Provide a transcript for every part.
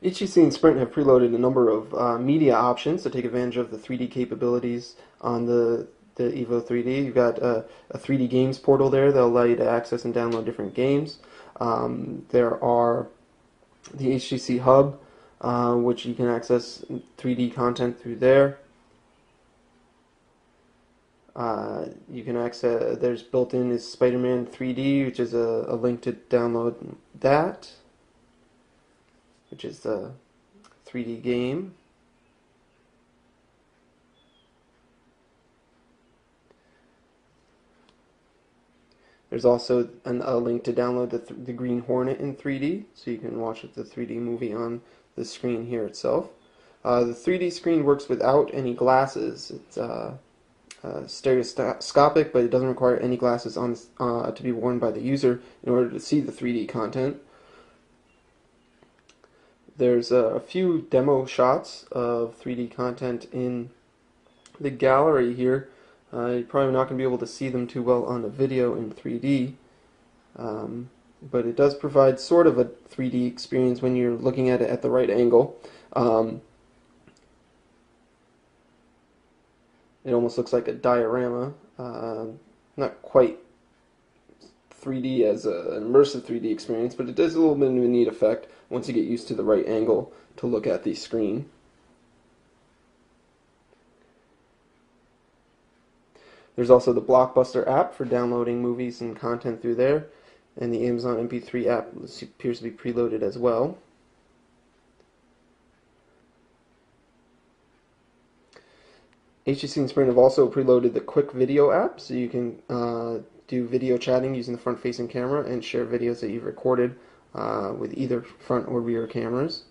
HTC and Sprint have preloaded a number of media options to take advantage of the 3D capabilities on the Evo 3D. You've got a 3D games portal there that'll allow you to access and download different games. There are the HTC Hub, which you can access 3D content through there. You can access, there's built-in is Spider-Man 3D, which is a link to download that, which is the 3D game. There's also a link to download the Green Hornet in 3D, so you can watch the 3D movie on the screen here itself. The 3D screen works without any glasses. It's stereoscopic, but it doesn't require any glasses on to be worn by the user in order to see the 3D content. There's a few demo shots of 3D content in the gallery here. You're probably not going to be able to see them too well on the video in 3D, but it does provide sort of a 3D experience when you're looking at it at the right angle. It almost looks like a diorama, not quite 3D as an immersive 3D experience, but it does a little bit of a neat effect once you get used to the right angle to look at the screen. There's also the Blockbuster app for downloading movies and content through there, and the Amazon MP3 app appears to be preloaded as well. HTC and Sprint have also preloaded the Quick Video app, so you can do video chatting using the front-facing camera and share videos that you've recorded with either front or rear cameras.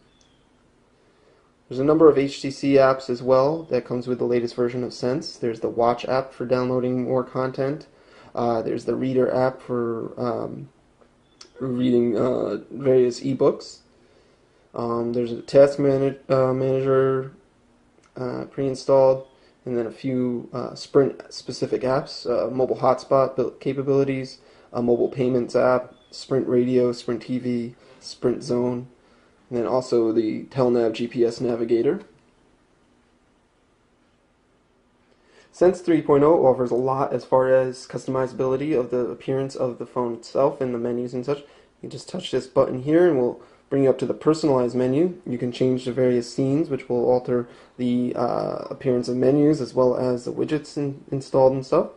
There's a number of HTC apps as well that comes with the latest version of Sense. There's the Watch app for downloading more content. There's the Reader app for reading various ebooks. There's a Task Manager pre-installed, and then a few Sprint-specific apps, mobile hotspot capabilities, a mobile payments app, Sprint Radio, Sprint TV, Sprint Zone, and then also the Telnav GPS navigator. Sense 3.0 offers a lot as far as customizability of the appearance of the phone itself and the menus and such. You can just touch this button here and we'll bring you up to the personalized menu. You can change the various scenes, which will alter the appearance of menus as well as the widgets installed and stuff.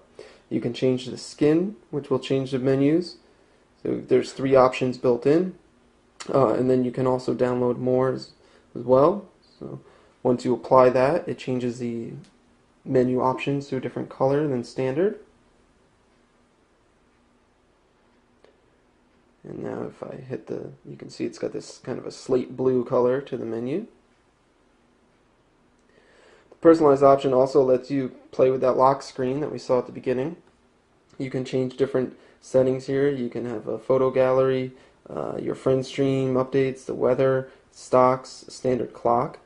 You can change the skin, which will change the menus. So there's 3 options built in. And then you can also download more as well. So once you apply that, it changes the menu options to a different color than standard. And now if I hit you can see it's got this kind of a slate blue color to the menu. The personalized option also lets you play with that lock screen that we saw at the beginning. You can change different settings here. You can have a photo gallery, your friend stream updates, the weather, stocks, standard clock.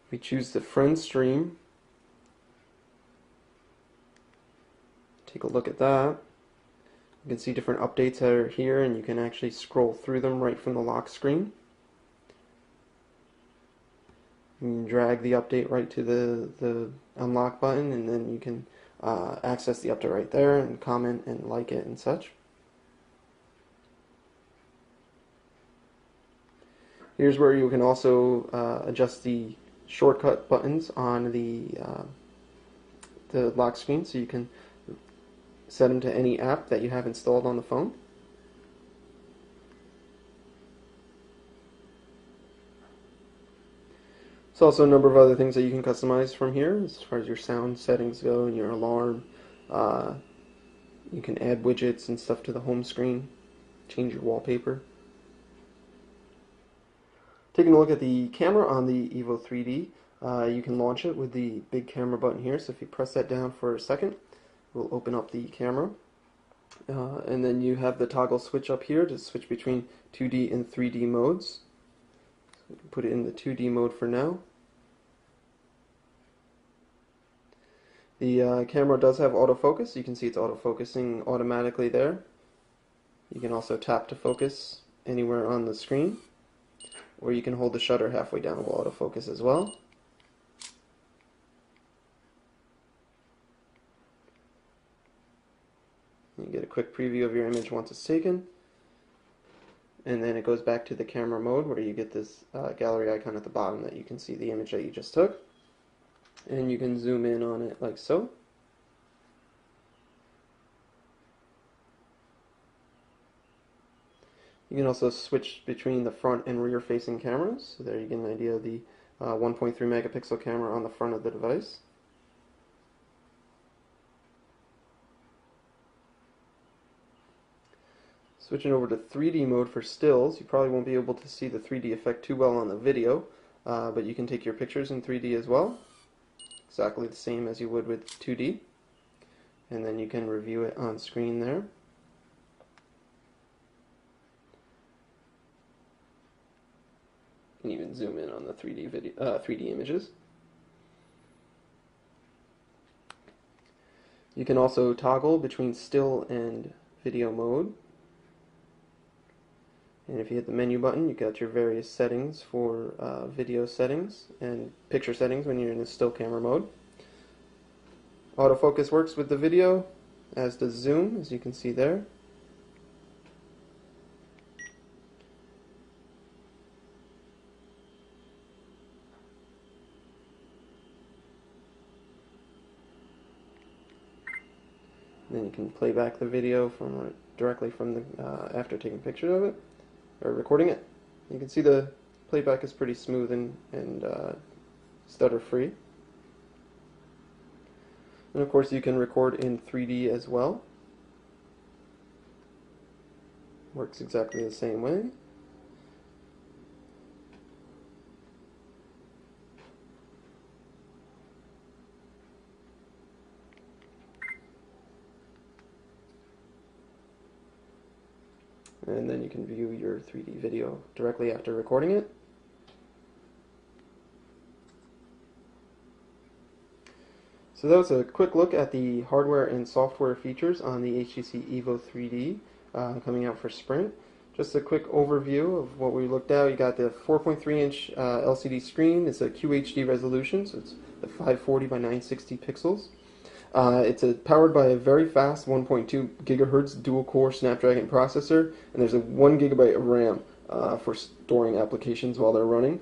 If we choose the friend stream, take a look at that. You can see different updates that are here, and you can actually scroll through them right from the lock screen. You can drag the update right to the unlock button, and then you can access the update right there and comment and like it and such. Here's where you can also adjust the shortcut buttons on the lock screen, so you can set them to any app that you have installed on the phone. There's also a number of other things that you can customize from here as far as your sound settings go and your alarm. You can add widgets and stuff to the home screen, change your wallpaper. Taking a look at the camera on the Evo 3D, you can launch it with the big camera button here. So if you press that down for a second, we'll open up the camera. And then you have the toggle switch up here to switch between 2D and 3D modes. So we can put it in the 2D mode for now. The camera does have autofocus. You can see it's autofocusing automatically there. You can also tap to focus anywhere on the screen. or you can hold the shutter halfway down, it will autofocus as well. You get a quick preview of your image once it's taken, and then it goes back to the camera mode where you get this gallery icon at the bottom that you can see the image that you just took, and you can zoom in on it like so. You can also switch between the front and rear facing cameras, so there you get an idea of the 1.3 megapixel camera on the front of the device. Switching over to 3D mode for stills, you probably won't be able to see the 3D effect too well on the video, but you can take your pictures in 3D as well, exactly the same as you would with 2D, and then you can review it on screen there. You can even zoom in on the 3D images. You can also toggle between still and video mode. And if you hit the menu button, you got your various settings for video settings and picture settings when you're in the still camera mode. Autofocus works with the video, as does zoom, as you can see there. Then you can play back the video from directly from the after taking pictures of it or recording it. You can see the playback is pretty smooth and stutter free. And of course you can record in 3D as well. Works exactly the same way. And then you can view your 3D video directly after recording it. So that was a quick look at the hardware and software features on the HTC Evo 3D coming out for Sprint. Just a quick overview of what we looked at. You got the 4.3-inch LCD screen. It's a QHD resolution, so it's the 540 by 960 pixels. It's powered by a very fast 1.2 gigahertz dual-core Snapdragon processor, and there's a 1 gigabyte of RAM for storing applications while they're running.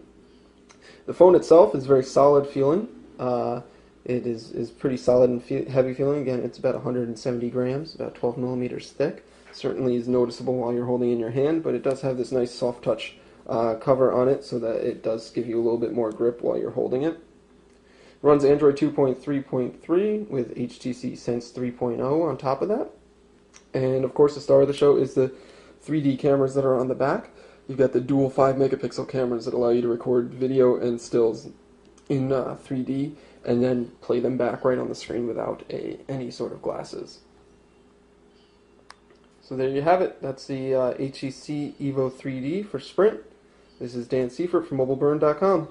The phone itself is very solid feeling. It is pretty solid and heavy feeling. Again, it's about 170 grams, about 12 millimeters thick. Certainly is noticeable while you're holding it in your hand, but it does have this nice soft touch cover on it so that it does give you a little bit more grip while you're holding it. Runs Android 2.3.3 with HTC Sense 3.0 on top of that. And of course the star of the show is the 3D cameras that are on the back. You've got the dual 5 megapixel cameras that allow you to record video and stills in 3D and then play them back right on the screen without any sort of glasses. So there you have it. That's the HTC Evo 3D for Sprint. This is Dan Seifert from MobileBurn.com.